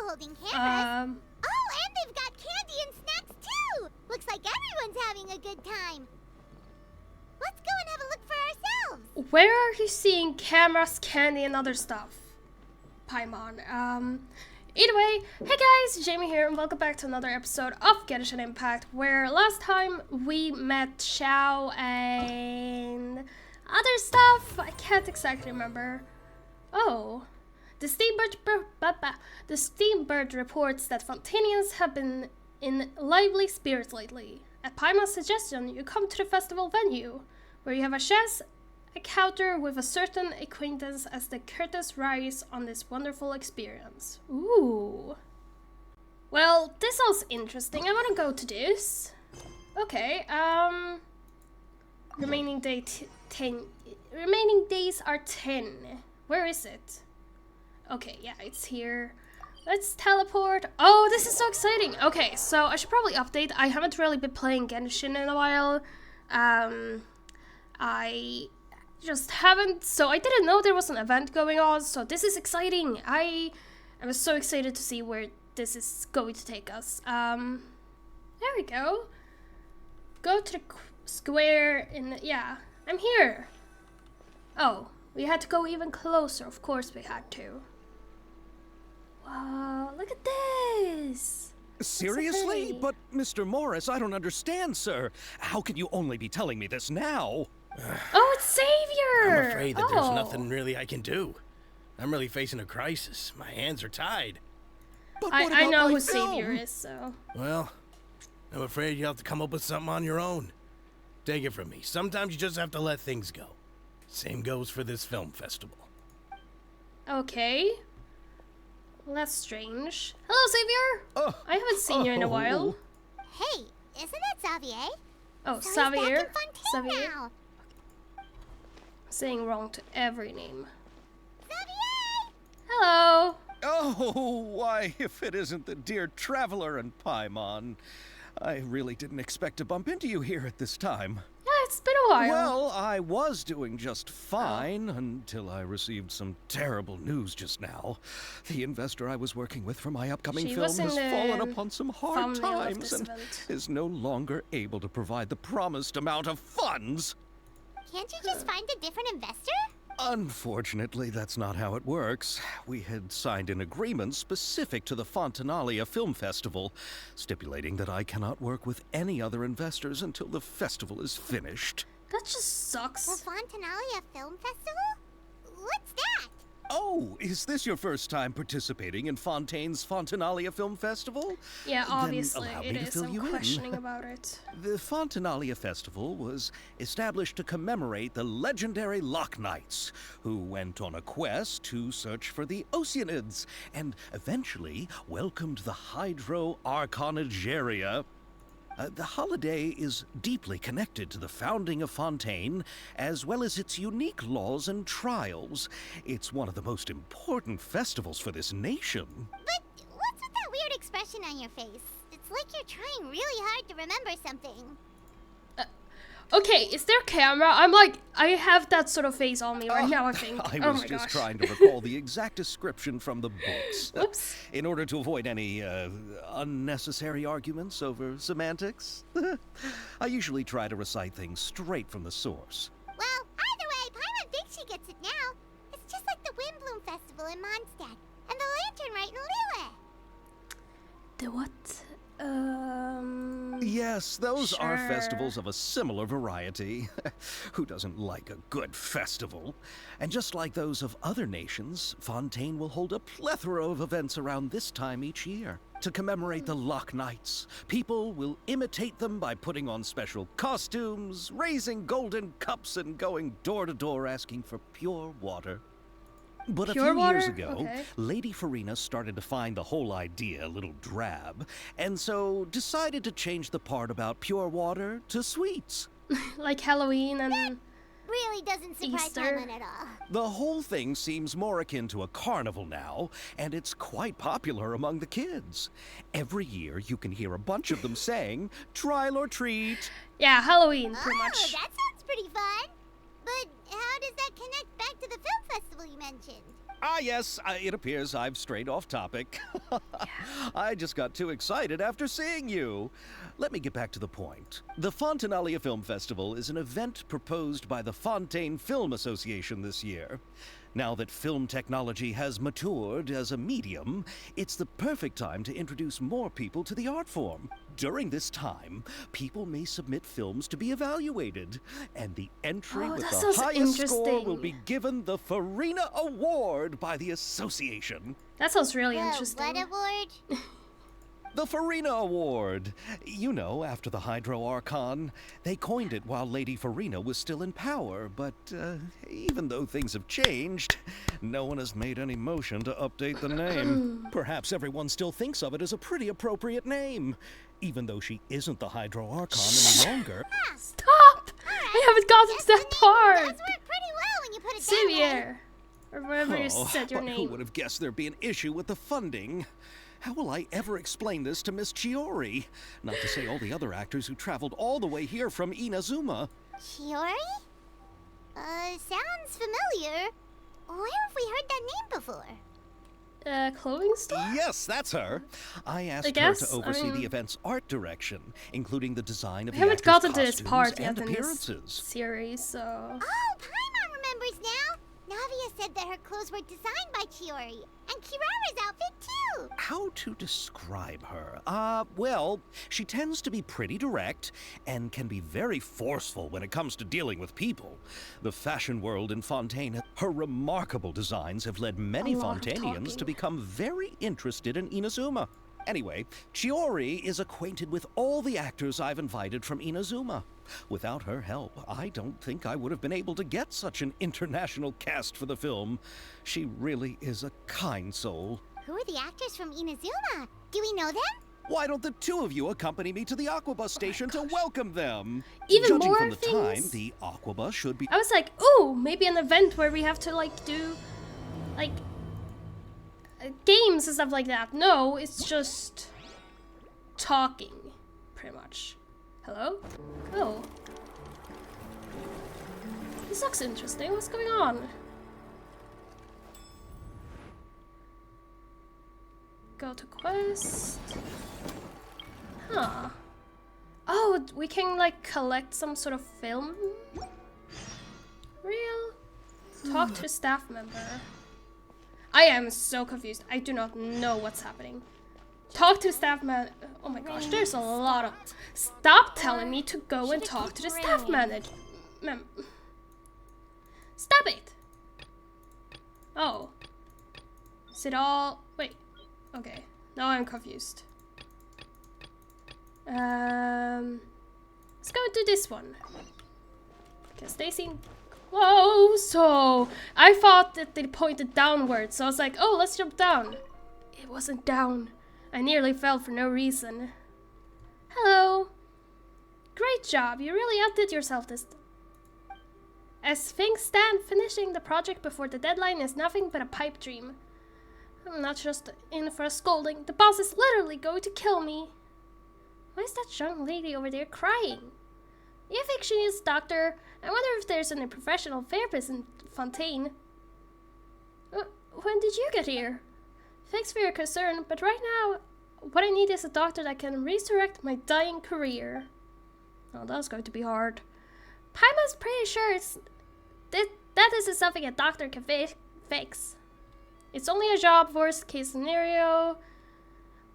holding cameras. Oh, and they've got candy and snacks too! Looks like everyone's having a good time. Let's go and have a look for ourselves. Where are you seeing cameras, candy, and other stuff? Paimon. Either way, hey guys, Jamie here, and welcome back to another episode of Genshin Impact, where last time we met Xiao and other stuff. I can't exactly remember. Oh. The Steambird reports that Fontanians have been in lively spirits lately. At Paimon's suggestion, you come to the festival venue, where you have a chance encounter with a certain acquaintance as the curtains rise on this wonderful experience. Ooh. Well, this sounds interesting. I want to go to this. Okay, remaining days are 10. Where is it? Okay, yeah, it's here. Let's teleport. Oh, this is so exciting. Okay, so I should probably update. I haven't really been playing Genshin in a while. I just haven't. So I didn't know there was an event going on. So this is exciting. I was so excited to see where this is going to take us. There we go. Go to the square in. Yeah, I'm here. Oh, we had to go even closer. Of course we had to. Wow, look at this! Seriously? But, Mr. Morris, I don't understand, sir. How can you only be telling me this now? Oh, it's Savior! I'm afraid that there's nothing really I can do. I'm really facing a crisis. My hands are tied. But I know who film? Savior is, so... Well, I'm afraid you'll have to come up with something on your own. Take it from me. Sometimes you just have to let things go. Same goes for this film festival. Okay. Well, that's strange. Hello, Savior! I haven't seen you in a while. Hey, isn't that Xavier? Oh, So Xavier. he's back in Fontaine Xavier. now. Saying wrong to every name. Xavier! Hello! Oh, why, if it isn't the dear Traveler and Paimon. I really didn't expect to bump into you here at this time. Yeah, it's been a while. Well, I was doing just fine until I received some terrible news just now. The investor I was working with for my upcoming She film was in has the fallen upon some hard thumbnail of times this and event. is no longer able to provide the promised amount of funds. Can't you just find a different investor? Unfortunately, that's not how it works. We had signed an agreement specific to the Fontanalia Film Festival, stipulating that I cannot work with any other investors until the festival is finished. That just sucks. The Fontanalia Film Festival? What's that? Oh, is this your first time participating in Fontaine's Fontanalia Film Festival? Yeah, Then obviously allow me it to is. fill I'm you in. questioning about it. The Fontanalia Festival was established to commemorate the legendary Loch Knights, who went on a quest to search for the Oceanids, and eventually welcomed the Hydro Arconageria. The holiday is deeply connected to the founding of Fontaine, as well as its unique laws and trials. It's one of the most important festivals for this nation. But what's with that weird expression on your face? It's like you're trying really hard to remember something. Okay, is there a camera? I have that sort of face on me right now, I think. I Oh was my just gosh. trying to recall the exact description from the books. Whoops. In order to avoid any unnecessary arguments over semantics, I usually try to recite things straight from the source. Well, either way, Paimon thinks she gets it now. It's just like the Windbloom Festival in Mondstadt, and the Lantern Rite in Lille. The what? Yes, those are Sure. festivals of a similar variety. Who doesn't like a good festival? And just like those of other nations, Fontaine will hold a plethora of events around this time each year. To commemorate the Loch Knights, people will imitate them by putting on special costumes, raising golden cups, and going door to door asking for pure water. But Pure a few years water? ago, Okay. Lady Farina started to find the whole idea a little drab, and so decided to change the part about pure water to sweets. Like Halloween and... Really doesn't surprise Easter. Paimon at all. The whole thing seems more akin to a carnival now, and it's quite popular among the kids. Every year you can hear a bunch of them saying, "Trial or treat." Yeah, Halloween, pretty Oh, much. that sounds pretty fun. But how does that connect back to the film festival you mentioned? Ah, yes, it appears I've strayed off topic. I just got too excited after seeing you. Let me get back to the point. The Fontanalia Film Festival is an event proposed by the Fontaine Film Association this year. Now that film technology has matured as a medium, it's the perfect time to introduce more people to the art form. During this time, people may submit films to be evaluated, and the entry Oh, with that the sounds highest score will interesting. be given the Farina Award by the association. That sounds really The interesting. what award? The Farina Award. You know, after the Hydro Archon. They coined it while Lady Farina was still in power, but even though things have changed, no one has made any motion to update the name. Perhaps everyone still thinks of it as a pretty appropriate name, even though she isn't the Hydro Archon any longer. Stop! I haven't gotten to that Does part! work pretty well when you put it that way. Xavier! Or wherever you said your but name. who would have guessed there'd be an issue with the funding? How will I ever explain this to Miss Chiori? Not to say all the other actors who traveled all the way here from Inazuma. Chiori? Sounds familiar. Where have we heard that name before? Clothing store? Yes, that's her. I asked her guess, to oversee I mean- the event's art direction, including the design of We the haven't actors' gotten to this costumes part and yet in this appearances. series, so... Oh, Paimon remembers now. Navia said that her clothes were designed by Chiori, and Kirara's outfit too. How to describe her? Well, she tends to be pretty direct and can be very forceful when it comes to dealing with people. The fashion world in Fontaine, her remarkable designs have led many A lot of Fontainians to talking. become very interested in Inazuma. Anyway, Chiori is acquainted with all the actors I've invited from Inazuma. Without her help, I don't think I would have been able to get such an international cast for the film. She really is a kind soul. Who are the actors from Inazuma? Do we know them? Why don't the two of you accompany me to the Aquabus station to welcome them? Even Judging more from the time, things? the Aquabus should be... I was like, ooh, maybe an event where we have to, like, do, like, games and stuff like that. No, it's just talking, pretty much. Hello? Oh. This looks interesting. What's going on? Go to quest. Huh. Oh, we can, like, collect some sort of film? Real? Talk to staff member. I am so confused. I do not know what's happening. Talk to staff man. Oh my gosh, there's a lot of. Stop telling me to go and talk to the staff manager. Stop it. Oh. Is it all? Wait. Okay. Now I'm confused. Let's go and do this one. Because they seem close. So I thought that they pointed downwards. So I was like, oh, let's jump down. It wasn't down. I nearly fell for no reason. Hello. Great job. You really outdid yourself this time. As things stand, finishing the project before the deadline is nothing but a pipe dream. I'm not just in for a scolding. The boss is literally going to kill me. Why is that young lady over there crying? You think she needs a doctor? I wonder if there's any professional therapist in Fontaine. When did you get here? Thanks for your concern, but right now, what I need is a doctor that can resurrect my dying career. Oh, that's going to be hard. Paima's pretty sure that isn't something a doctor can fix. It's only a job, worst case scenario.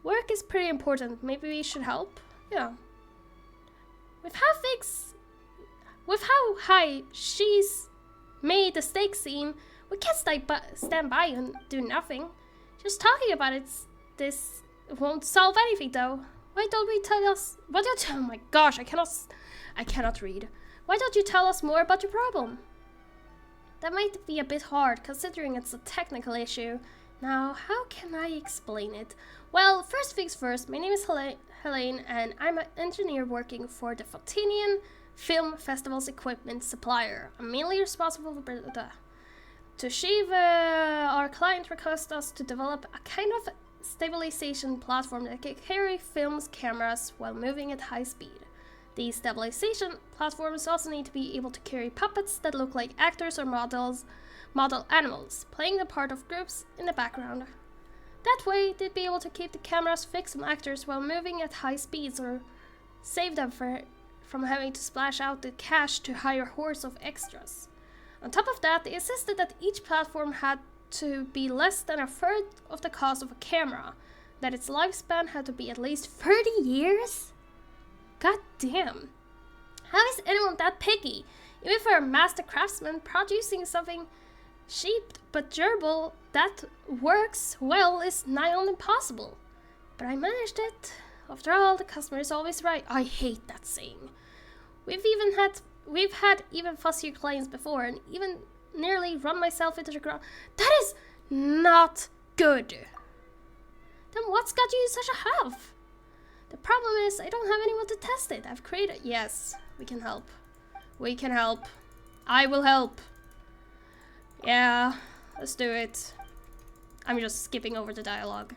Work is pretty important. Maybe we should help? Yeah. With how high she's made the stakes seem, we can't stand by and do nothing. Just talking about this won't solve anything, though. Why don't we tell us? Oh my gosh, I cannot read. Why don't you tell us more about your problem? That might be a bit hard, considering it's a technical issue. Now, how can I explain it? Well, first things first. My name is Helene, and I'm an engineer working for the Fontanian Film Festival's equipment supplier. I'm mainly responsible for to achieve our client requests us to develop a kind of stabilization platform that can carry film's cameras while moving at high speed. These stabilization platforms also need to be able to carry puppets that look like actors or model animals, playing the part of groups in the background. That way, they'd be able to keep the cameras fixed on actors while moving at high speeds or save them from having to splash out the cash to hire hordes of extras. On top of that, they insisted that each platform had to be less than a third of the cost of a camera, that its lifespan had to be at least 30 years? God damn. How is anyone that picky? Even for a master craftsman, producing something cheap but durable that works well is nigh on impossible. But I managed it. After all, the customer is always right. I hate that saying. We've had even fussier clients before, and even nearly run myself into the ground. That is not good. Then what's got you in such a huff? The problem is I don't have anyone to test it. I've created... Yes, we can help. We can help. I will help. Yeah, let's do it. I'm just skipping over the dialogue.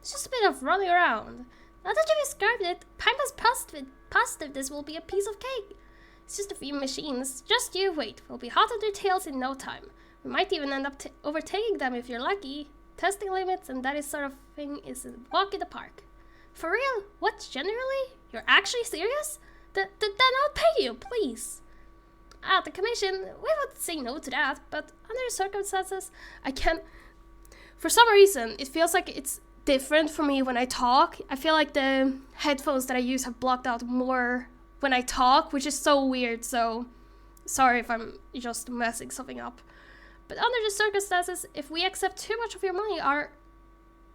It's just a bit of running around. Now that you've described it, Paima's positive this will be a piece of cake. It's just a few machines. Just you wait. We'll be hot on their tails in no time. We might even end up overtaking them if you're lucky. Testing limits and that sort of thing is a walk in the park. For real? What, generally? You're actually serious? Then I'll pay you, please. At the commission, we would say no to that, but under the circumstances, I can't... For some reason, it feels like it's different for me when I talk. I feel like the headphones that I use have blocked out more when I talk, which is so weird, so sorry if I'm just messing something up. But under the circumstances, if we accept too much of your money, our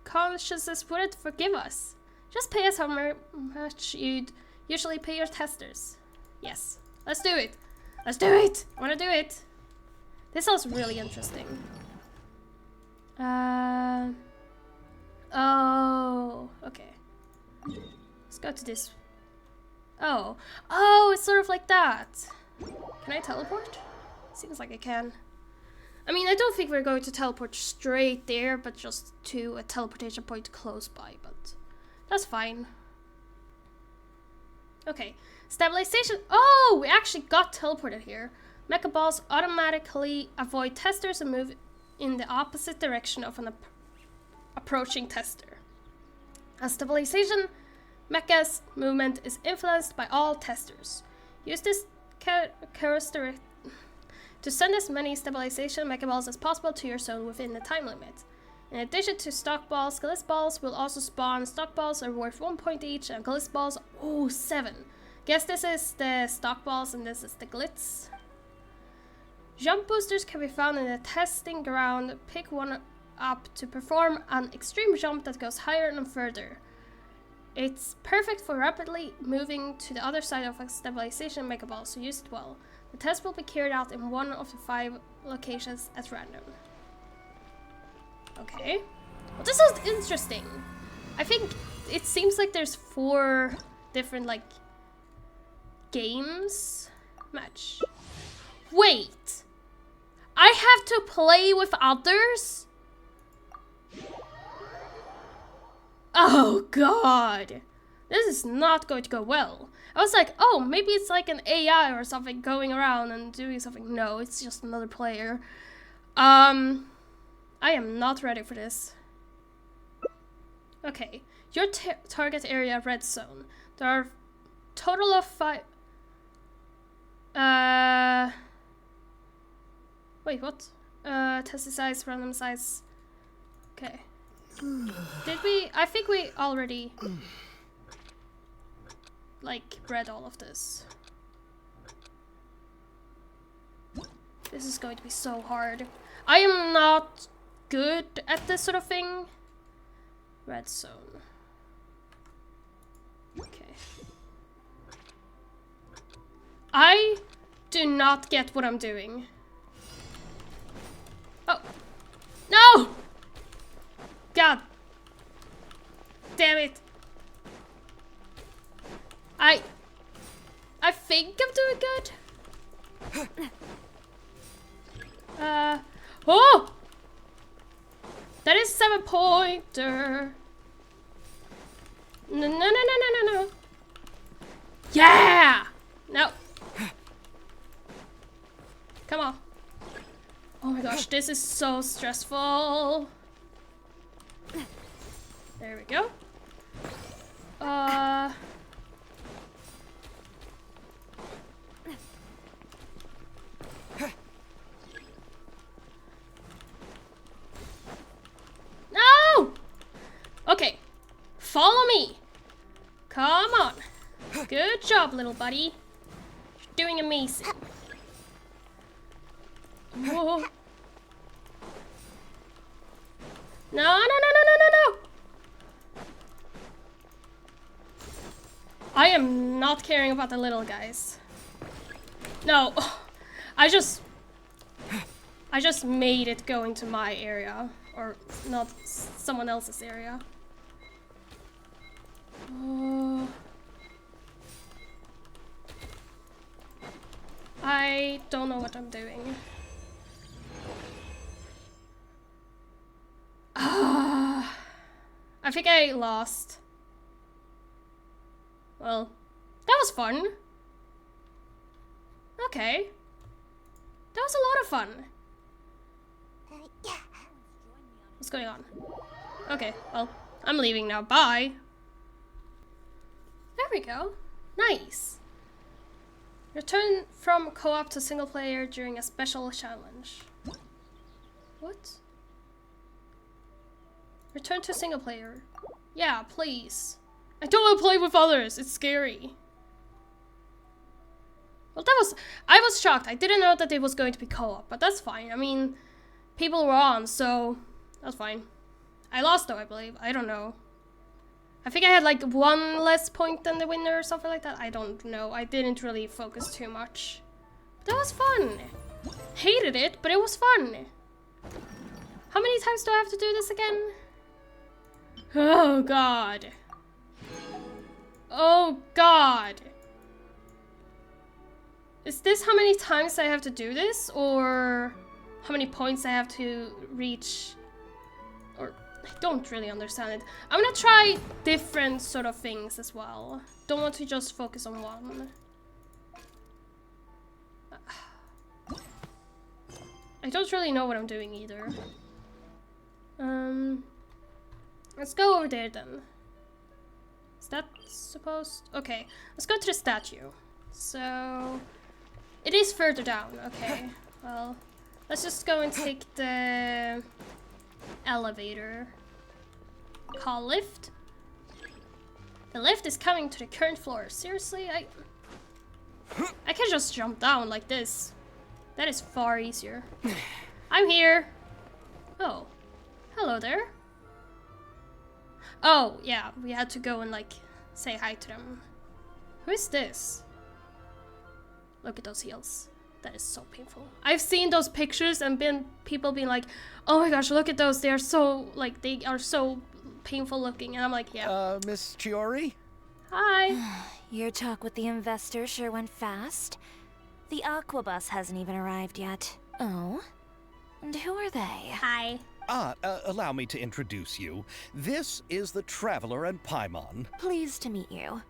consciences wouldn't forgive us. Just pay us how much you'd usually pay your testers. Yes, let's do it. Let's do it! I wanna do it! This sounds really interesting. Oh, okay. Let's go to this. Oh, it's sort of like that. Can I teleport? Seems like I can. I mean, I don't think we're going to teleport straight there, but just to a teleportation point close by, but that's fine. Okay, stabilization. Oh, we actually got teleported here. Mecha balls automatically avoid testers and move in the opposite direction of an approaching tester. A stabilization mecha's movement is influenced by all testers. Use this characteristic to send as many stabilization mecha balls as possible to your zone within the time limit. In addition to stock balls, glitz balls will also spawn. Stock balls are worth 1 point each, and glitz balls, 7. Guess this is the stock balls and this is the glitz. Jump boosters can be found in the testing ground. Pick one up to perform an extreme jump that goes higher and further. It's perfect for rapidly moving to the other side of a stabilization mecha ball, so use it well. The test will be carried out in one of the 5 locations at random. Okay. Well, this is interesting. I think it seems like there's 4 different, like, games. Match. Wait! I have to play with others? Oh, God. This is not going to go well. I was like, oh, maybe it's like an AI or something going around and doing something. No, it's just another player. I am not ready for this. Okay, your target area red zone. There are total of 5... Wait, what? Test size, random size. Okay. Did we... I think we already... like, read all of this. This is going to be so hard. I am not good at this sort of thing. Red zone. Okay. I do not get what I'm doing. Oh. No! God. Damn it. I think I'm doing good. Oh! That is 7-pointer. No, no, no, no, no, no, no. Yeah! No. Come on. Oh my gosh, this is so stressful. There we go. No! Okay. Follow me. Come on. Good job, little buddy. You're doing amazing. Whoa. No, no, no, no, no, no, no! I am not caring about the little guys. No. I just made it go into my area. Or not someone else's area. Oh. I don't know what I'm doing. I think I lost. Well, that was fun. Okay. That was a lot of fun. What's going on? Okay, well, I'm leaving now. Bye. There we go. Nice. Return from co-op to single player during a special challenge. What? Return to single player. Yeah, please. I don't want to play with others. It's scary. Well, I was shocked. I didn't know that it was going to be co-op, but that's fine. I mean, people were on, so that's fine. I lost though, I believe. I don't know. I think I had like 1 less point than the winner or something like that. I don't know. I didn't really focus too much. But that was fun. Hated it, but it was fun. How many times do I have to do this again? Oh god. Oh god. Is this how many times I have to do this? Or how many points I have to reach? Or I don't really understand it. I'm gonna try different sort of things as well. Don't want to just focus on one. I don't really know what I'm doing either. Let's go over there then. Is that supposed? Okay, let's go to the statue. So it is further down. Okay, well, let's just go and take the elevator. Call lift. The lift is coming to the current floor. Seriously, I can just jump down like this. That is far easier. I'm here. Oh, hello there. Oh, yeah, we had to go and like say hi to them. Who is this? Look at those heels. That is so painful. I've seen those pictures and people being like, oh my gosh, look at those. They are so, like, they are so painful looking. And I'm like, yeah. Miss Chiori? Hi. Your talk with the investor sure went fast. The Aquabus hasn't even arrived yet. Oh? And who are they? Hi. Allow me to introduce you. This is the Traveler and Paimon. Pleased to meet you.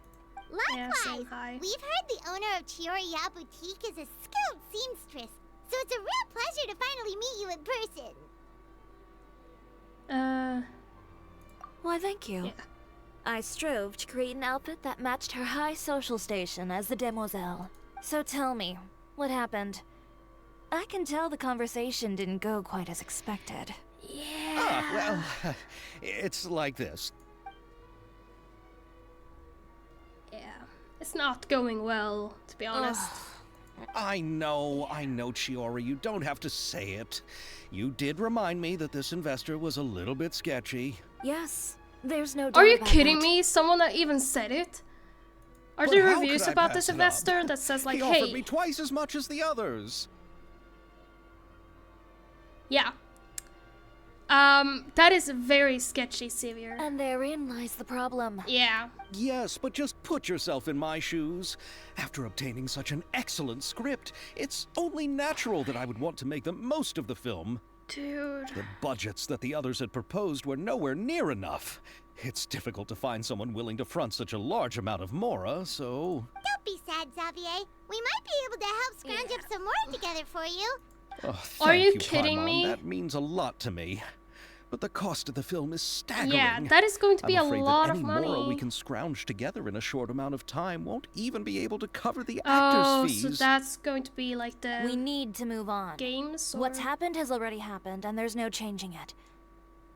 Yeah, Likewise, say hi. we've heard the owner of Chioriya Boutique is a skilled seamstress, so it's a real pleasure to finally meet you in person. Why, thank you. Yeah. I strove to create an outfit that matched her high social station as the demoiselle. So tell me, what happened? I can tell the conversation didn't go quite as expected. Yeah. Well, it's like this. Yeah. It's not going well, to be honest. I know, Chiori, you don't have to say it. You did remind me that this investor was a little bit sketchy. Yes, there's no doubt Are you about kidding that. me? Someone that even said it? Are But there how reviews could I about pass this it up? investor that says like, He offered hey, me twice as much as the others. yeah. That is very sketchy, Xavier. And therein lies the problem. Yeah. Yes, but just put yourself in my shoes. After obtaining such an excellent script, it's only natural that I would want to make the most of the film. Dude. The budgets that the others had proposed were nowhere near enough. It's difficult to find someone willing to front such a large amount of mora, so... Don't be sad, Xavier. We might be able to help scrounge up some more together for you. Oh, Are thank you kidding Paimon. me? That means a lot to me. But the cost of the film is staggering. Yeah, that is going to be I'm a afraid lot that of any money. mora we can scrounge together in a short amount of time won't even be able to cover the Oh, actors' so fees. that's going to be like the We need to move on. games? Or... What's happened has already happened, and there's no changing it.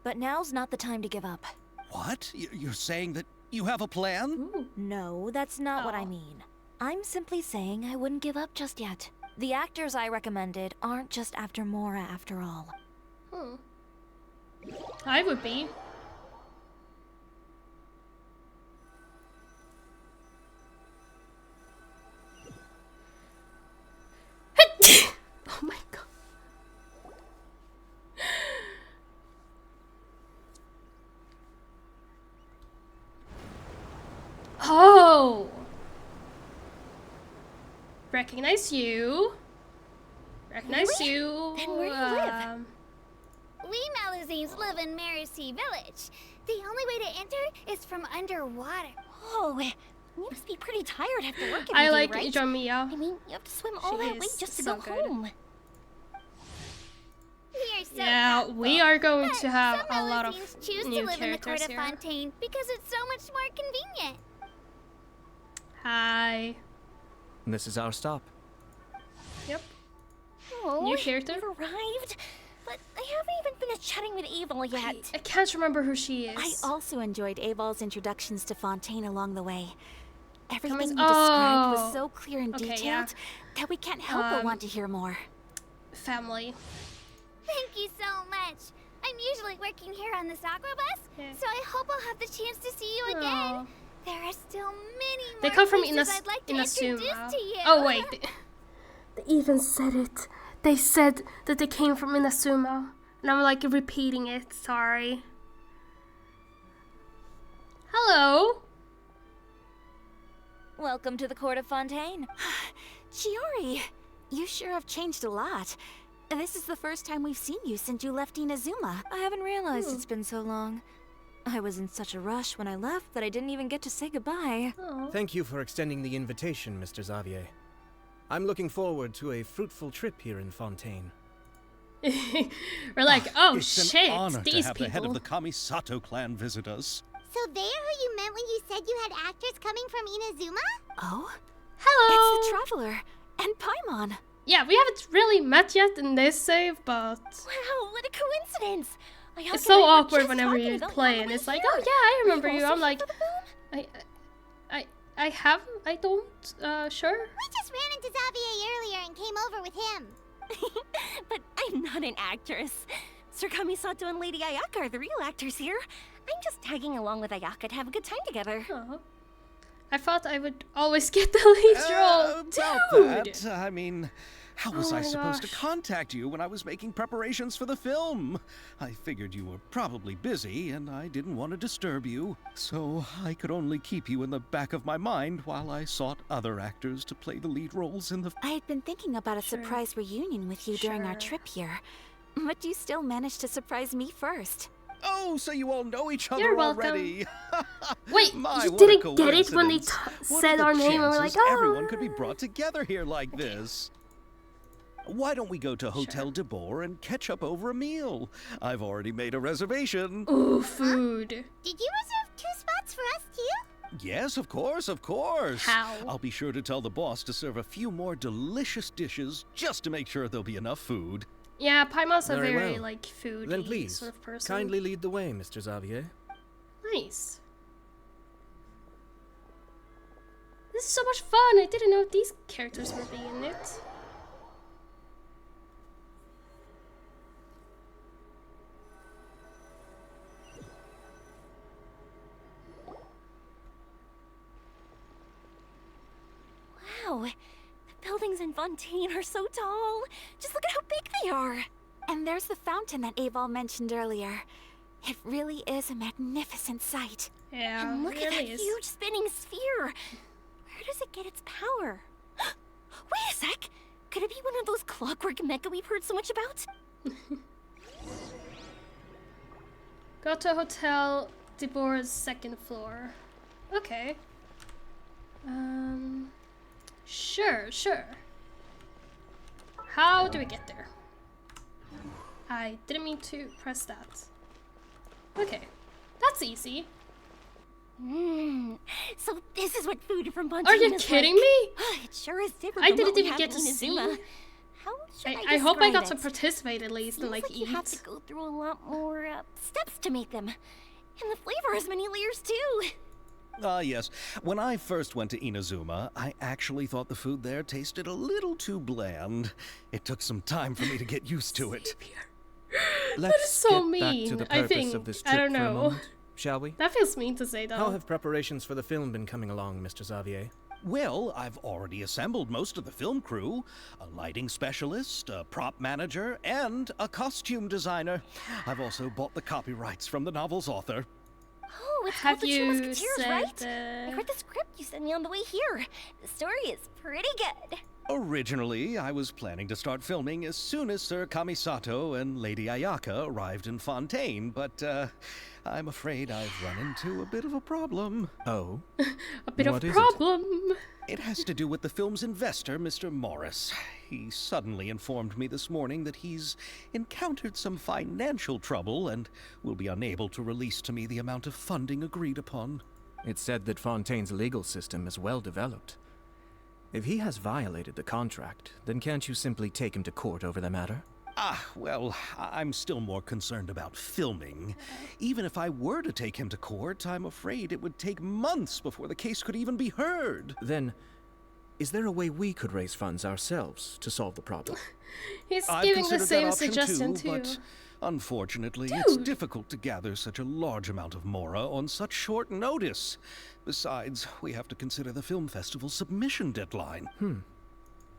But now's not the time to give up. What? You're saying that you have a plan? Ooh. No, that's not what I Oh. mean. I'm simply saying I wouldn't give up just yet. The actors I recommended aren't just after Mora after all. Hmm. I would be. Oh my god. Oh! Recognize you. Recognize Really? you. Then where do you live? um, We Melusines live in Mercy Village. The only way to enter is from underwater. Oh, you must be pretty tired after work every I day, like right? Jamia. I mean, you have to swim all She that way is just to so go good. home. We are so Yeah, helpful. we are going But to have some a lot of Melusines choose new to live in the Court characters of here. Fontaine because it's so much more convenient. Hi. This is our stop. Yep. Oh, New character? you've arrived. But I haven't even finished chatting with Abel yet. I can't remember who she is. I also enjoyed Aval's introductions to Fontaine along the way. Everything Coming- you described Oh. was so clear and Okay, detailed yeah. that we can't help but Um, want to hear more. Family. Thank you so much. I'm usually working here on the Sakura bus, Yeah. so I hope I'll have the chance to see you Aw. again. There are still many more They come from places I'd like to introduce Inazuma. to you. Oh wait. They even said it. They said that they came from Inazuma. And I'm like repeating it, sorry. Hello. Welcome to the Court of Fontaine. Chiori, you sure have changed a lot. This is the first time we've seen you since you left Inazuma. I haven't realized it's been so long. I was in such a rush when I left that I didn't even get to say goodbye. Oh. Thank you for extending the invitation, Mr. Xavier. I'm looking forward to a fruitful trip here in Fontaine. We're like, oh It's shit, an honor these to have people. the head of the Kamisato clan visit us. So they are who you meant when you said you had actors coming from Inazuma? Oh, Hello. it's the Traveler and Paimon. Yeah, we haven't really met yet in this save, but Wow, what a coincidence! it's so awkward whenever you play and it's like, oh yeah, I remember you. I'm like, I don't, sure. We just ran into Xavier earlier and came over with him. But I'm not an actress. Sir Kamisato and Lady Ayaka are the real actors here. I'm just tagging along with Ayaka to have a good time together. Oh. I thought I would always get the lead role. About Dude! that, I mean, how was Oh I my supposed to gosh. contact you when I was making preparations for the film? I figured you were probably busy, and I didn't want to disturb you, so I could only keep you in the back of my mind while I sought other actors to play the lead roles in the... I had been thinking about a Sure. surprise reunion with you during our Sure. trip here. But you still managed to surprise me first. Oh, so you all know each other You're welcome. already. Wait, My, you what a didn't get it when they coincidence. What said are our the name and we're like, chances oh. everyone could be brought together here like this? Why don't we go to Hotel Sure. de Boer and catch up over a meal? I've already made a reservation. Ooh, food. Did you reserve 2 spots for us too? Yes, of course, of course. How? I'll be sure to tell the boss to serve a few more delicious dishes just to make sure there'll be enough food. Yeah, Paimon's a Very very, well. like, foodie Then please, sort of person. kindly lead the way, Mr. Xavier. Nice. This is so much fun. I didn't know these characters would be in it. Wow, the buildings in Fontaine are so tall. Just look at how big they are. And there's the fountain that Aval mentioned earlier. It really is a magnificent sight. Yeah, And look it at that really is. huge spinning sphere. Where does it get its power? Wait a sec. Could it be one of those clockwork mecha we've heard so much about? Go to Hotel Deborah's second floor. Okay. Sure. How do we get there? I didn't mean to press that. Okay, that's easy. So this is what food from Fontaine Are you is kidding like. me? It sure is different I from what didn't we even have get in to see. Inazuma. How should I hope I got to describe it? participate at least and Seems like you have to eat. go through a lot more steps to make them. And the flavor has many layers too. Ah, yes. When I first went to Inazuma, I actually thought the food there tasted a little too bland. It took some time for me to get used to it. Let's is so get back mean. to the I purpose think- of this I trip don't for a know. moment, shall we? That feels mean to say though. How have preparations for the film been coming along, Mr. Xavier? Well, I've already assembled most of the film crew. A lighting specialist, a prop manager, and a costume designer. I've also bought the copyrights from the novel's author. Oh, it's Have called The Two you Musketeers, said, right? I read the script you sent me on the way here. The story is pretty good. Originally, I was planning to start filming as soon as Sir Kamisato and Lady Ayaka arrived in Fontaine, but I'm afraid I've run into a bit of a problem. Oh? a bit of What is it? problem? It has to do with the film's investor, Mr. Morris. He suddenly informed me this morning that he's encountered some financial trouble and will be unable to release to me the amount of funding agreed upon. It's said that Fontaine's legal system is well developed. If he has violated the contract, then can't you simply take him to court over the matter? Well, I'm still more concerned about filming. Even if I were to take him to court, I'm afraid it would take months before the case could even be heard. Then, is there a way we could raise funds ourselves to solve the problem? He's I've giving the considered that same option suggestion too, too. but unfortunately, it's Dude. difficult to gather such a large amount of mora on such short notice. Besides, we have to consider the film festival's submission deadline.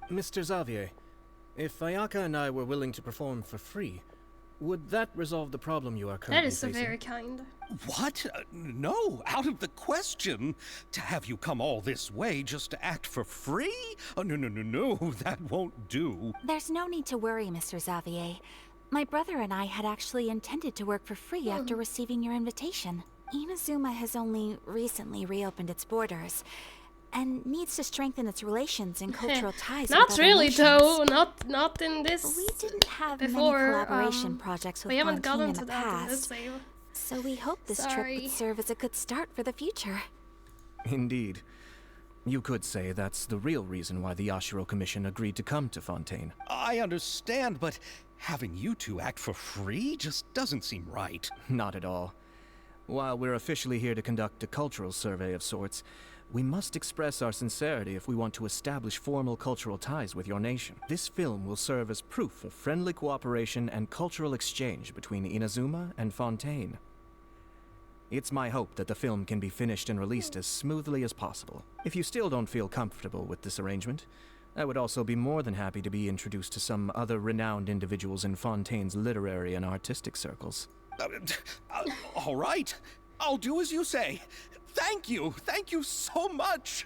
Mr. Xavier, if Ayaka and I were willing to perform for free, would that resolve the problem you are That currently is so facing? very kind. What? No, out of the question. To have you come all this way just to act for free? Oh, no, that won't do. There's no need to worry, Mr. Xavier. My brother and I had actually intended to work for free after receiving your invitation. Inazuma has only recently reopened its borders and needs to strengthen its relations and cultural ties Not with other really nations. though. Not in this. We didn't have before, many collaboration projects with we haven't Fontaine gotten in to the that in this past, save. so we hope this trip Sorry. would serve as a good start for the future. Indeed. You could say that's the real reason why the Yashiro Commission agreed to come to Fontaine. I understand, but having you two act for free just doesn't seem right. Not at all. While we're officially here to conduct a cultural survey of sorts, we must express our sincerity if we want to establish formal cultural ties with your nation. This film will serve as proof of friendly cooperation and cultural exchange between Inazuma and Fontaine. It's my hope that the film can be finished and released as smoothly as possible. If you still don't feel comfortable with this arrangement, I would also be more than happy to be introduced to some other renowned individuals in Fontaine's literary and artistic circles. All right, I'll do as you say. Thank you so much.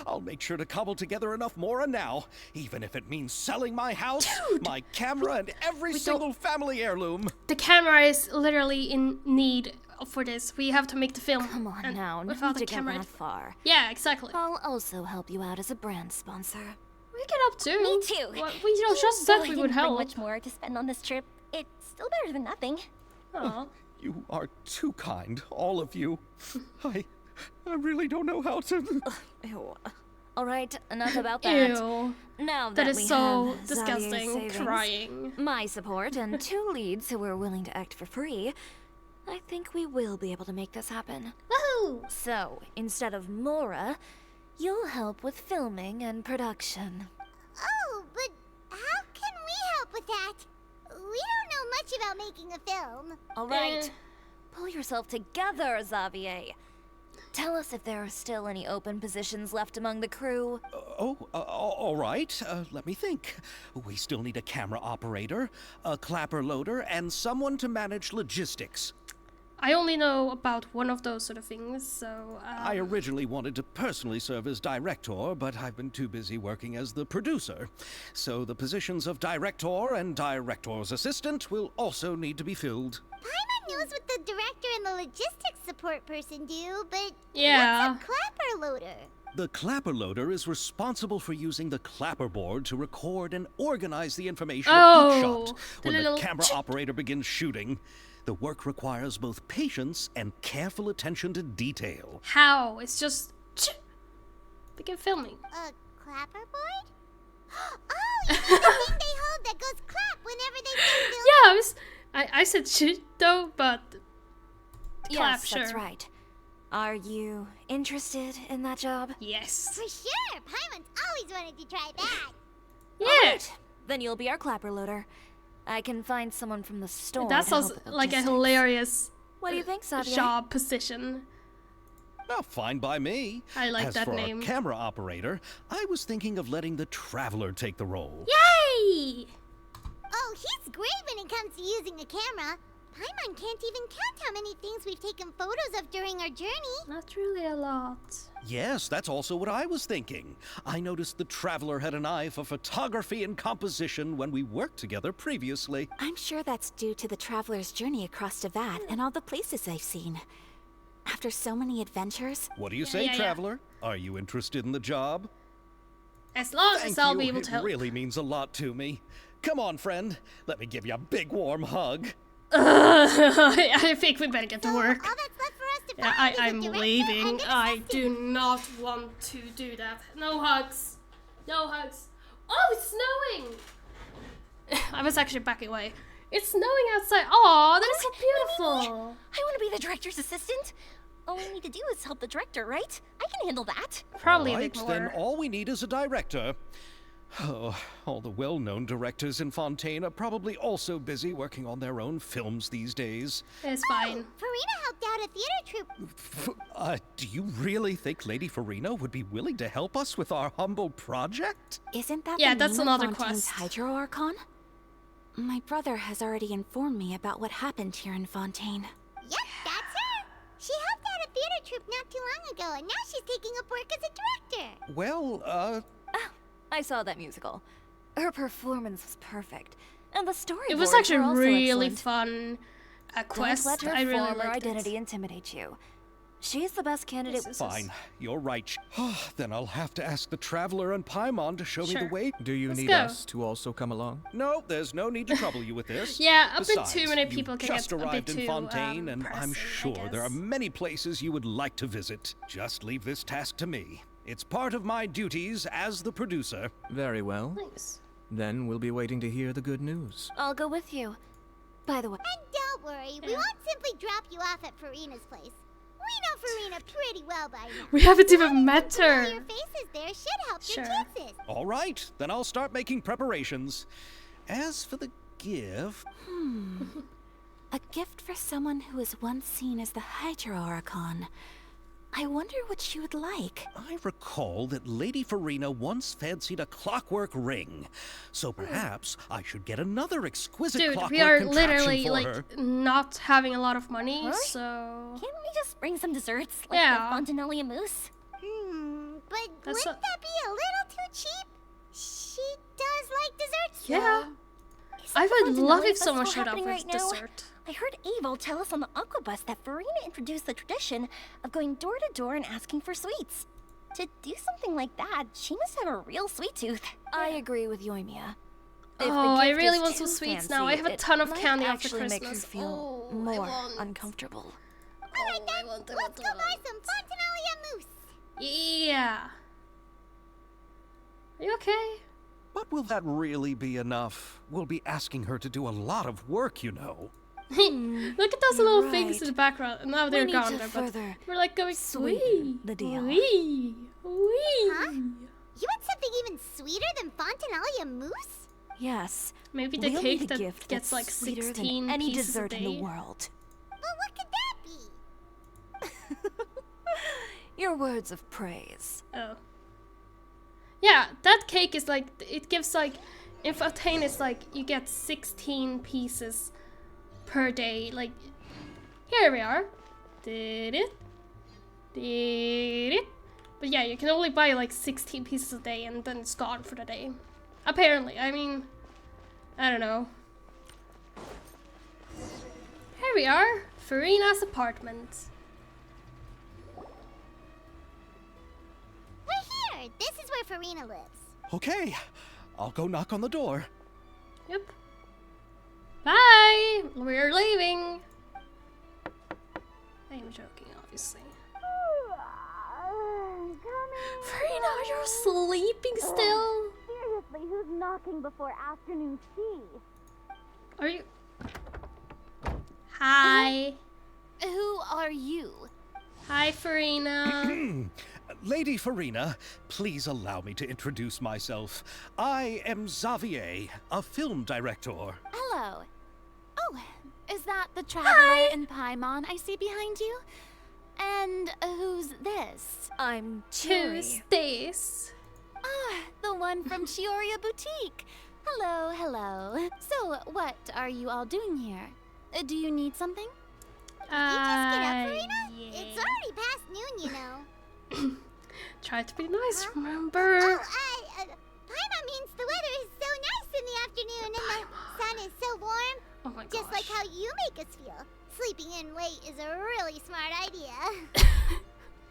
I'll make sure to cobble together enough mora now, even if it means selling my house, my camera, and every single family heirloom. The camera is literally in need for this. We have to make the film. Come on and now, no without need the to go camera. that far. Yeah, exactly. I'll also help you out as a brand sponsor. We can help too. Me too. Well, we just said we would help. much more to spend on this trip. It's still better than nothing. Aw. You are too kind, all of you. I really don't know how to. Ew. All right, enough about that. Ew. Now That that is we so have Xavier's disgusting. savings, Crying. my support, and 2 leads who are willing to act for free, I think we will be able to make this happen. Woohoo! So, instead of Mora, you'll help with filming and production. Oh, but how can we help with that? We don't know much about making a film. All right, pull yourself together, Xavier. Tell us if there are still any open positions left among the crew. All right. Let me think. We still need a camera operator, a clapper loader, and someone to manage logistics. I only know about one of those sort of things, so. I originally wanted to personally serve as director, but I've been too busy working as the producer. So the positions of director and director's assistant will also need to be filled. Paimon knows what the director and the logistics support person do, but Yeah. what's a clapper loader? The clapper loader is responsible for using the clapperboard to record and organize the information of each Oh, shot. the When the little camera chip. operator begins shooting, the work requires both patience and careful attention to detail. How? It's just begin filming. A clapperboard? Oh, you mean the thing they hold that goes clap whenever they film film? Yeah, I said shit though, but clap, Yes, sure. that's right. Are you interested in that job? Yes. For sure. Paimon's always wanted to try that. Yeah. Alright, then you'll be our clapper loader. I can find someone from the store. That to help sounds with the like a logistics. hilarious What do you think, Xavier? job position. Well, fine by me. I like As that for name. our camera operator, I was thinking of letting the Traveler take the role. Yay! Oh, he's great when it comes to using a camera. Paimon can't even count how many things we've taken photos of during our journey. Not really a lot. Yes, that's also what I was thinking. I noticed the Traveler had an eye for photography and composition when we worked together previously. I'm sure that's due to the traveler's journey across Devat and all the places they've seen. After so many adventures, What do you say, yeah. Traveler? Are you interested in the job? As long Thank as I'll you. be able to It help. really means a lot to me. Come on, friend. Let me give you a big warm hug. I think we better get to work. All that's left for us to Yeah, find is a I'm director leaving. and an I assistant. do not want to do that. No hugs. No hugs. Oh, it's snowing! I was actually backing away. It's snowing outside. Oh, that is so beautiful. I want to be the director's assistant. All we need to do is help the director, right? I can handle that. Probably All a right, bit then more. all we need is a director. Oh, all the well-known directors in Fontaine are probably also busy working on their own films these days. It's fine. Farina helped out a theater troupe. Do you really think Lady Farina would be willing to help us with our humble project? Isn't that Yeah, the that's name of another Fontaine's quest. Hydro Archon? My brother has already informed me about what happened here in Fontaine. Yep, that's her. She helped out a theater troupe not too long ago, and now she's taking up work as a director. Well, I saw that musical. Her performance was perfect, and the story. It was actually really fun. A quest. Don't let her I really former liked identity it. intimidate you. She's the best candidate. This is- fine. You're right. Then I'll have to ask the Traveler and Paimon to show me Sure. the way. Do you Let's need go. us to also come along? No, there's no need to trouble you with this. Yeah, a bit Besides, too many you people can just get a bit arrived in too, Fontaine, and I'm pressing, I sure there are guess. many places you would like to visit. Just leave this task to me. It's part of my duties as the producer. Very well. Nice. Then we'll be waiting to hear the good news. I'll go with you. By the way, And don't worry, we Yeah. won't simply drop you off at Farina's place. We know Farina pretty well by now. We haven't even met To know her. your faces there should help your Sure. chances. All right, then I'll start making preparations. As for the gift, A gift for someone who was once seen as the Hydro Archon. I wonder what she would like. I recall that Lady Farina once fancied a clockwork ring. So perhaps I should get another exquisite Dude, clockwork we are contraption literally for like her. not having a lot of money, Huh? so Can't we just bring some desserts, like Yeah. the Fontanelia mousse? But That's wouldn't that be a little too cheap? She does like desserts, yeah. Is I the would love Fontanelia if someone Festival showed up happening with right now? dessert. I heard Avel tell us on the Aquabus that Farina introduced the tradition of going door to door and asking for sweets. To do something like that, she must have a real sweet tooth. I agree with Yoimiya. If the Oh, I gift really is want some too sweets now. I fancy, have a it ton of might candy after actually make her Christmas. feel Oh, I more want. uncomfortable. Alright then, let's go buy some Fontanelia mousse. Yeah. Are you okay? But will that really be enough? We'll be asking her to do a lot of work, you know. Look at those little things in right. the background. And now they're need gone to there, but further we're like going sweeten wee, the deal. wee, wee. Huh? You want something even sweeter than Fontanelia mousse? Yes. Maybe the we'll cake need a that gift gets that's like sweeter 16 than any pieces dessert a in day. the world. Well, what could that be? Your words of praise. Oh. Yeah, that cake is like, it gives like, in Fontaine it's like, you get 16 pieces per day. Like, here we are. Did it. Did it. But yeah, you can only buy like 16 pieces a day and then it's gone for the day. Apparently, I mean, I don't know. Here we are. Farina's apartment. We're here! This is where Farina lives. Okay, I'll go knock on the door. Yep. Bye! We're leaving. I am joking, obviously. Farina, you're sleeping still? Seriously, who's knocking before afternoon tea? Are you... Hi. Who are you? Hi, Farina. Lady Farina, please allow me to introduce myself. I am Xavier, a film director. Hello. Oh, is that the traveler in Paimon I see behind you? And who's this? I'm Who's Chiri. this? Ah, the one from Chioria Boutique. Hello, hello. So, what are you all doing here? Do you need something? You just get up, Farina? Yeah. It's already past noon, you know. Try to be nice, remember? Paimon means the weather is so nice in the afternoon and the sun is so warm. Oh my gosh. Just like how you make us feel. Sleeping in late is a really smart idea.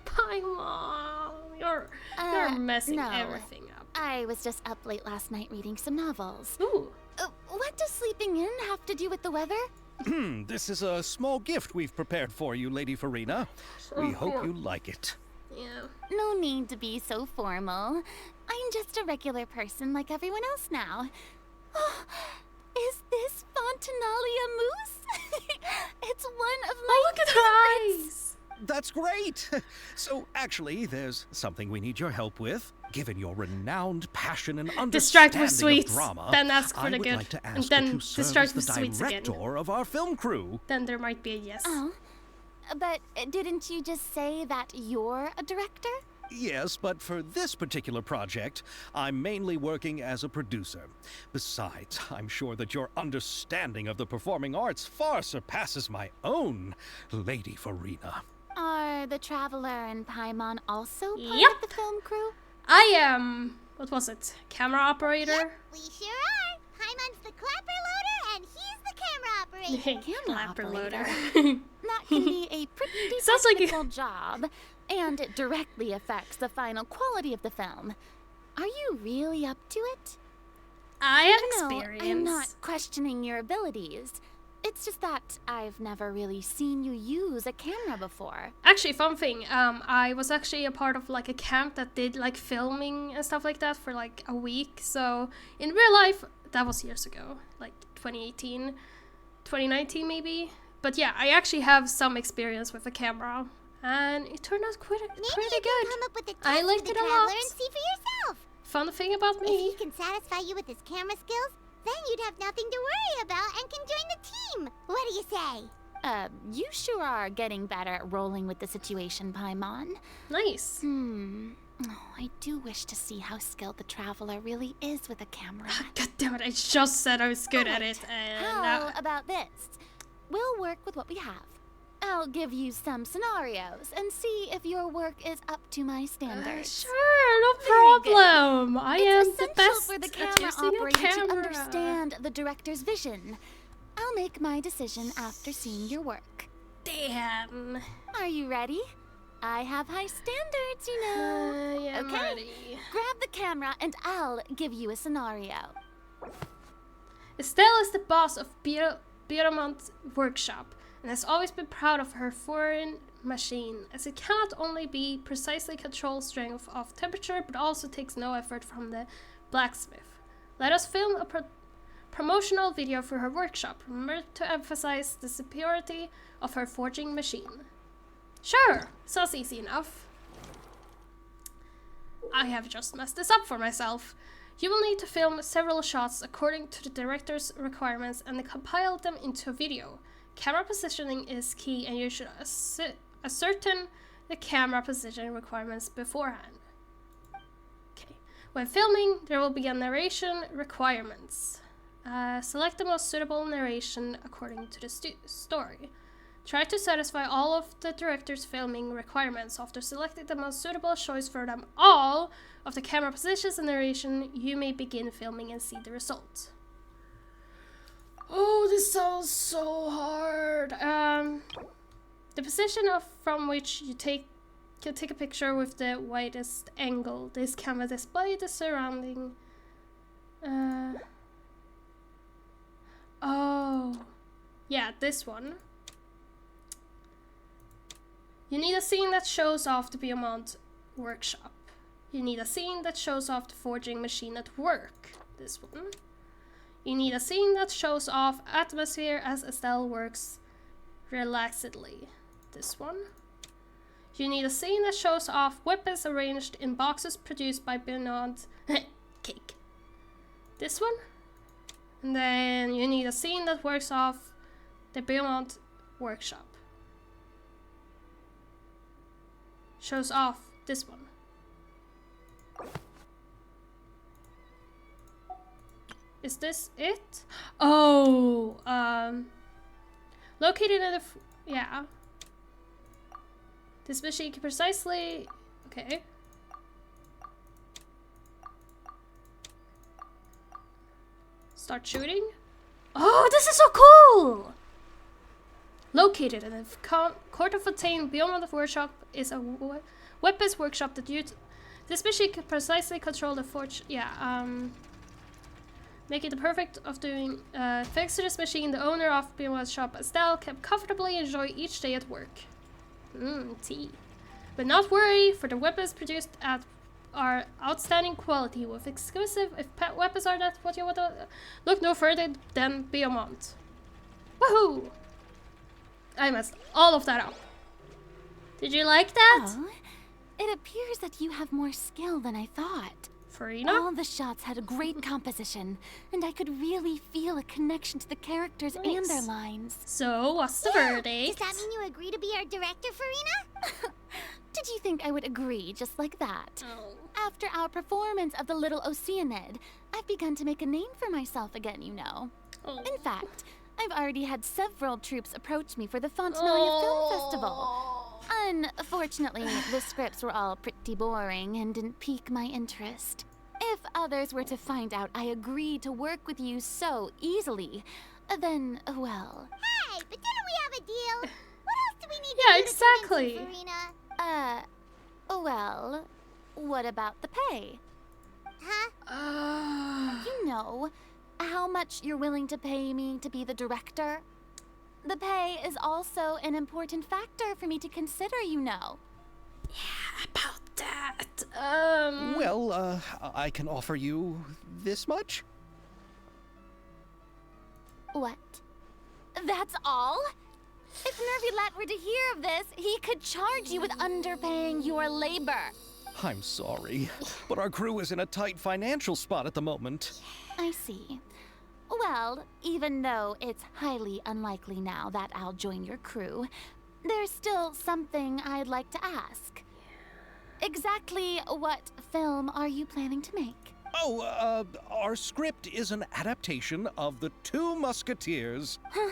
Paimon, you're messing no. everything up. I was just up late last night reading some novels. Ooh. What does sleeping in have to do with the weather? This is a small gift we've prepared for you, Lady Farina. We hope you like it. Yeah. No need to be so formal. I'm just a regular person like everyone else now. Oh, is this Fontinalia mousse? It's one of my Oh, look at her favorites. eyes. That's great! So, actually, there's something we need your help with. Given your renowned passion and Distract understanding with sweets, of drama, then ask for I the would good, like to and ask then that you serve distract as with the sweets again. director of our film crew. Then there might be a yes. Oh, but didn't you just say that you're a director? Yes, but for this particular project, I'm mainly working as a producer. Besides, I'm sure that your understanding of the performing arts far surpasses my own, Lady Farina. Are the Traveler and Paimon also part Yep. of the film crew? I am... What was it? Camera operator? Yep, we sure are. Paimon's the clapper loader and he's the camera operator. Clapper loader. That can be a pretty Sounds like a- technical job, and it directly affects the final quality of the film. Are you really up to it? I have No, experience. I'm not questioning your abilities. It's just that I've never really seen you use a camera before. Actually, fun thing, I was actually a part of like a camp that did like filming and stuff like that for like a week. So in real life, that was years ago, like 2018, 2019 maybe. But yeah, I actually have some experience with a camera, and it turned out Maybe pretty you good. can come up with a I test liked for the it a Traveler lot. and see for yourself. Fun thing about If me. he can satisfy you with his camera skills, then you'd have nothing to worry about and can join the team. What do you say? You sure are getting better at rolling with the situation, Paimon. Nice. Oh, I do wish to see how skilled the Traveler really is with a camera. God damn it, I just said I was good at it, and How now... about this? We'll work with what we have. I'll give you some scenarios and see if your work is up to my standards. Sure, no Very good. problem. I am It's the essential best for the at camera using a operator to camera. understand the director's vision. I'll make my decision after seeing your work. Damn. Are you ready? I have high standards, you know. I am Okay. ready. Grab the camera and I'll give you a scenario. Estelle is the boss of Beaumont Workshop and has always been proud of her foreign machine, as it cannot only be precisely control strength of temperature but also takes no effort from the blacksmith. Let us film a promotional video for her workshop. Remember to emphasize the superiority of her forging machine. Sure, sounds easy enough. I have just messed this up for myself. You will need to film several shots according to the director's requirements and compile them into a video. Camera positioning is key, and you should ascertain the camera position requirements beforehand. Okay. When filming, there will be a narration requirements. Select the most suitable narration according to the story. Try to satisfy all of the director's filming requirements. After selecting the most suitable choice for them all of the camera positions and narration, you may begin filming and see the result. Oh, this sounds so hard. word. The position from which you can take a picture with the widest angle. This camera display the surrounding. Oh, yeah, this one. You need a scene that shows off the Beaumont workshop. You need a scene that shows off the forging machine at work. This one. You need a scene that shows off atmosphere as Estelle works relaxedly. This one. You need a scene that shows off weapons arranged in boxes produced by Beaumont Cake. This one. And then you need a scene that works off the Beaumont workshop. Shows off this one. Is this it? Oh, located in the yeah. This machine can precisely, okay. Start shooting. Oh, this is so cool! Located in the Court of Fontaine, beyond the workshop, is a weapons workshop that this machine can precisely control the forge. Yeah, make it the perfect of doing. Thanks to this machine, the owner of Beaumont's shop, Estelle, can comfortably enjoy each day at work. Tea. But not worry, for the weapons produced are outstanding quality with exquisite. If pet weapons are that what you want to look no further than Beaumont. Woohoo! I messed all of that up. Did you like that? Oh, it appears that you have more skill than I thought. Farina? All the shots had a great composition, and I could really feel a connection to the characters and their lines. So, what's the verdict? Does that mean you agree to be our director, Farina? Did you think I would agree just like that? Oh. After our performance of the Little Oceanid, I've begun to make a name for myself again, you know. Oh. In fact, I've already had several troops approach me for the Fontanaia Film Festival. Unfortunately, the scripts were all pretty boring and didn't pique my interest. If others were to find out I agreed to work with you so easily, then, well... Hey, but didn't we have a deal? What else do we need to Yeah, do exactly. to convince you, Farina? Well, what about the pay? Huh? You know, how much you're willing to pay me to be the director? The pay is also an important factor for me to consider, you know. Yeah, about that. Well, I can offer you this much? What? That's all? If Nervilat were to hear of this, he could charge you with underpaying your labor. I'm sorry, but our crew is in a tight financial spot at the moment. I see. Well, even though it's highly unlikely now that I'll join your crew, there's still something I'd like to ask. Exactly what film are you planning to make? Oh, our script is an adaptation of The Two Musketeers. Huh?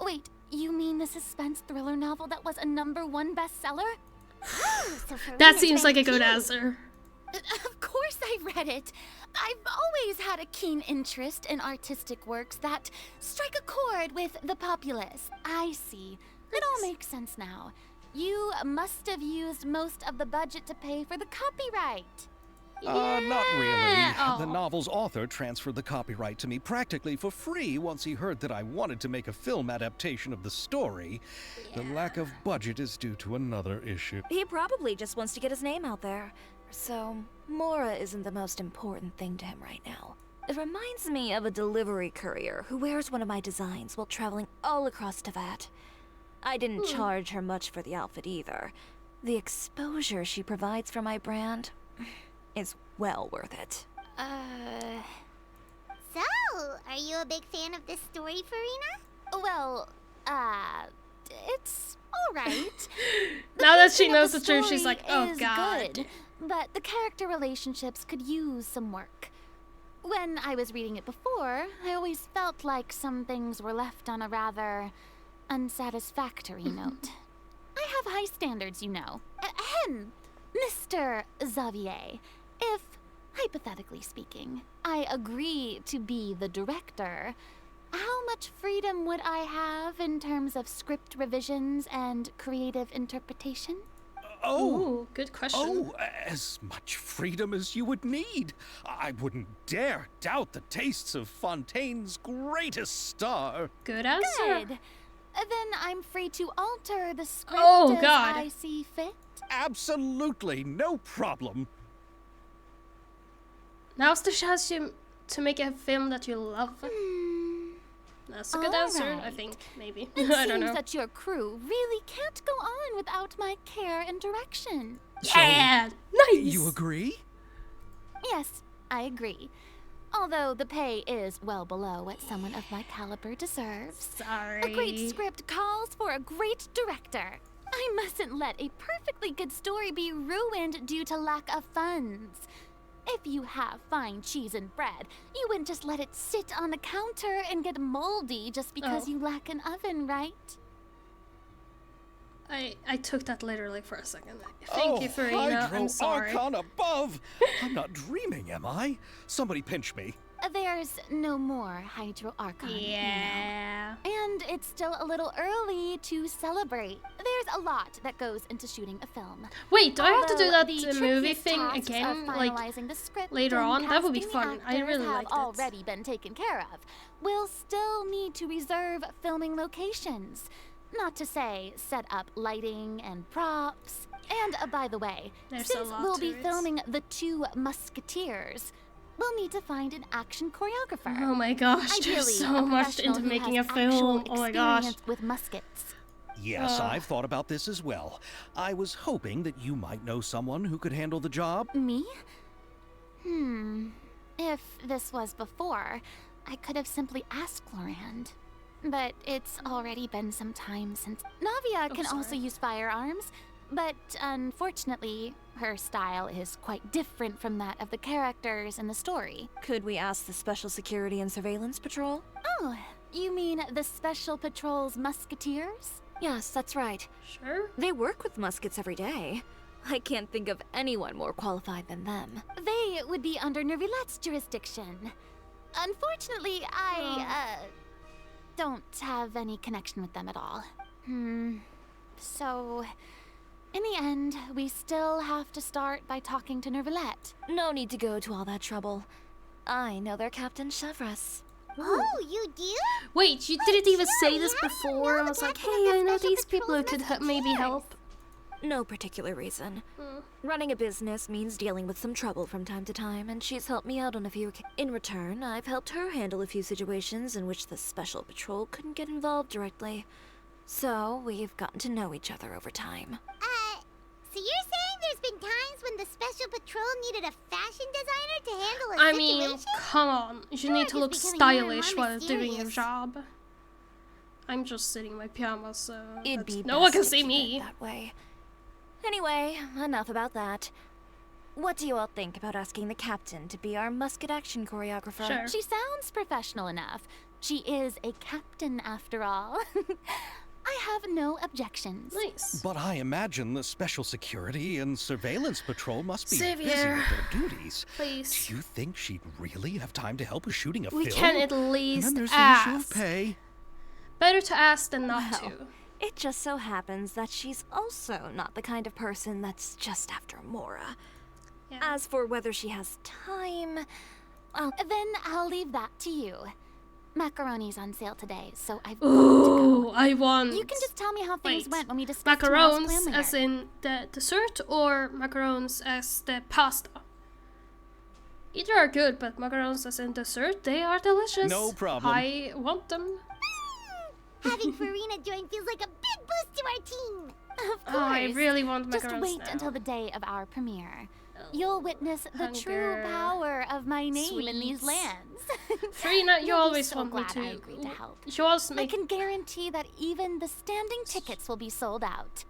Wait, you mean the suspense thriller novel that was a #1 bestseller? So Farina's That seems ready like a good too. answer. Of course I read it. I've always had a keen interest in artistic works that strike a chord with the populace. I see. It all makes sense now. You must have used most of the budget to pay for the copyright. Not really. Oh. The novel's author transferred the copyright to me practically for free once he heard that I wanted to make a film adaptation of the story. The lack of budget is due to another issue. He probably just wants to get his name out there. So, Mora isn't the most important thing to him right now. It reminds me of a delivery courier who wears one of my designs while traveling all across Teyvat. I didn't charge her much for the outfit either. The exposure she provides for my brand is well worth it. So, are you a big fan of this story, Farina? Well, it's alright. Now that she pacing of knows the the truth, she's story like, oh is god. good, but the character relationships could use some work. When I was reading it before, I always felt like some things were left on a rather unsatisfactory note. I have high standards, you know. Ahem, Mr. Xavier. If, hypothetically speaking, I agree to be the director, how much freedom would I have in terms of script revisions and creative interpretation? Ooh, good question. Oh, as much freedom as you would need. I wouldn't dare doubt the tastes of Fontaine's greatest star. Good answer. Good. Then I'm free to alter the script Oh, as God. I see fit. Absolutely, no problem. Now's the chance to make a film that you love. That's a good answer, I Alright. think. Maybe. It I don't seems know. that your crew really can't go on without my care and direction. Yeah! Nice! You agree? Yes, I agree. Although the pay is well below what someone of my caliber deserves. Sorry. A great script calls for a great director. I mustn't let a perfectly good story be ruined due to lack of funds. If you have fine cheese and bread, you wouldn't just let it sit on the counter and get moldy just because Oh. you lack an oven, right? I took that literally for a second. Thank you, Oh, Farina. Hydro I'm sorry. Archon above! I'm not dreaming, am I? Somebody pinch me. There's no more Hydro Archon. you know. Yeah. And it's still a little early to celebrate. There's a lot that goes into shooting a film. Wait, do I have to do Although that the movie trickiest thing tasks again? of Like, finalizing the script later and on? That would be casting the fun. I actors really have liked it. already been taken care of. We'll still need to reserve filming locations. Not to say set up lighting and props. And by the way, There's a since lot we'll to be it. filming The Two Musketeers, we'll need to find an action choreographer. oh my gosh, Ideally, there's a so much professional into who making a has actual film. Oh my gosh. experience with muskets. Yes, I've thought about this as well. I was hoping that you might know someone who could handle the job. Me? If this was before, I could have simply asked Florand. But it's already been some time since. Navia can also sorry. use firearms, but unfortunately, her style is quite different from that of the characters in the story. Could we ask the Special Security and Surveillance Patrol? Oh, you mean the Special Patrol's Musketeers? Yes, that's right. Sure. They work with muskets every day. I can't think of anyone more qualified than them. They would be under Nervilette's jurisdiction. Unfortunately, I don't have any connection with them at all. So, in the end, we still have to start by talking to Nervilette. No need to go to all that trouble. I know their Captain Chevres. Oh, you do? Wait, you didn't even say Julie, this how do you before. know I the was like, captain hey, of the I know Special these people who Patrol's could maybe Musketeers? help. No particular reason. Running a business means dealing with some trouble from time to time, and she's helped me out on a few. In return, I've helped her handle a few situations in which the Special Patrol couldn't get involved directly. So, we've gotten to know each other over time. So you're saying there's been times when the Special Patrol needed a fashion designer to handle a I situation? mean, come on. You need to look George is becoming more and stylish more while doing your mysterious. job. I'm just sitting in my pajamas, so It'd be no one best can to see keep it me. that way. Anyway, enough about that. What do you all think about asking the captain to be our musket action choreographer? Sure. She sounds professional enough. She is a captain after all. I have no objections. Nice. But I imagine the Special Security and Surveillance Patrol must be busy Xavier. with their duties. Please. Do you think she'd really have time to help with shooting a We film? can at And least then there's the issue of ask. pay. Better to ask than not Well, to. It just so happens that she's also not the kind of person that's just after Mora. Yeah. As for whether she has time, well, Then I'll leave that to you. Macaroni's on sale today, so I've got to go. Ooh, I want You can just tell me how things Wait. went when we discuss tomorrow's macarons plan as later. in the dessert or macarons as the pasta. Either are good, but macarons as in dessert, they are delicious. No problem. I want them. Having Farina join feels like a big boost to our team. Of course. Oh, I really want macarons Just wait now. until the day of our premiere. You'll witness the true Hunger. power of my name in these Sweets. lands. Farina, you You'll be always so want me glad to. I agreed to help. You always I make can guarantee that even the standing tickets will be sold out.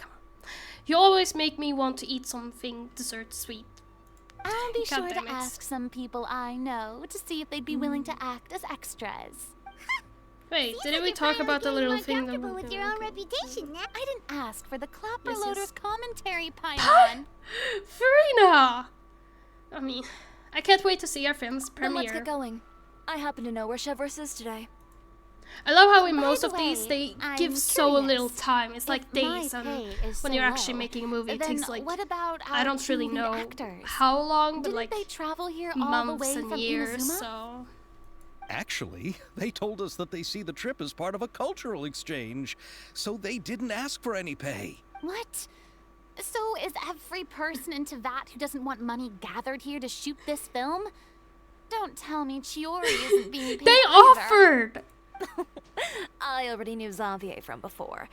you always make me want to eat something dessert sweet. I'll be God sure to damn it. ask some people I know to see if they'd be willing to act as extras. Wait, Seems didn't like we you're talk finally about the getting little more thing that comfortable we're with your own doing? reputation now. I didn't ask for the Clapper Yes, Loader's yes. commentary, Paimon. Farina! I mean, I can't wait to see our film's then premiere. let's get going. I happen to know where Chevres is today. I love how in By most the of these way, they give I'm so little curious. time. It's like If my days, and pay is when so you're actually low, making a movie, it then takes like, what about I our don't really two lead know actors? how long, but Didn't like they travel here all the months way and from years. Inazuma? So Actually, they told us that they see the trip as part of a cultural exchange, so they didn't ask for any pay. What? So is every person in Teyvat who doesn't want money gathered here to shoot this film? Don't tell me Chiori isn't being paid they either. offered. I already knew Xavier from before,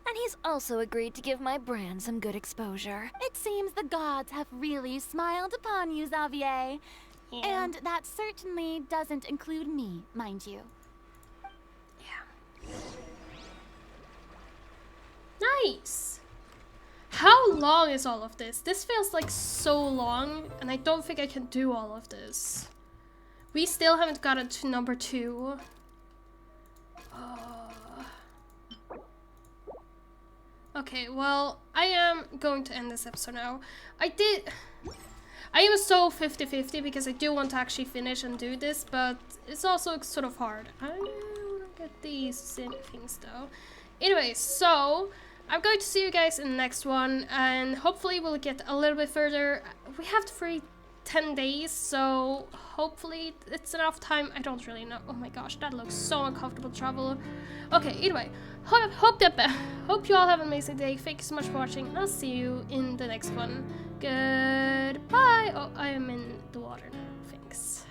and he's also agreed to give my brand some good exposure. It seems the gods have really smiled upon you, Xavier. Yeah. And that certainly doesn't include me, mind you. Yeah. Nice. How long is all of this? This feels like so long, and I don't think I can do all of this. We still haven't gotten to number 2. Okay, well, I am going to end this episode now. I am so 50-50 because I do want to actually finish and do this, but it's also sort of hard. I want to get these things though. Anyway, so I'm going to see you guys in the next one, and hopefully we'll get a little bit further. We have to free 10 days, so hopefully it's enough time. I don't really know. Oh my gosh, that looks so uncomfortable to travel. Okay, anyway, hope you all have an amazing day. Thank you so much for watching, and I'll see you in the next one. Goodbye. Oh, I am in the water now. Thanks.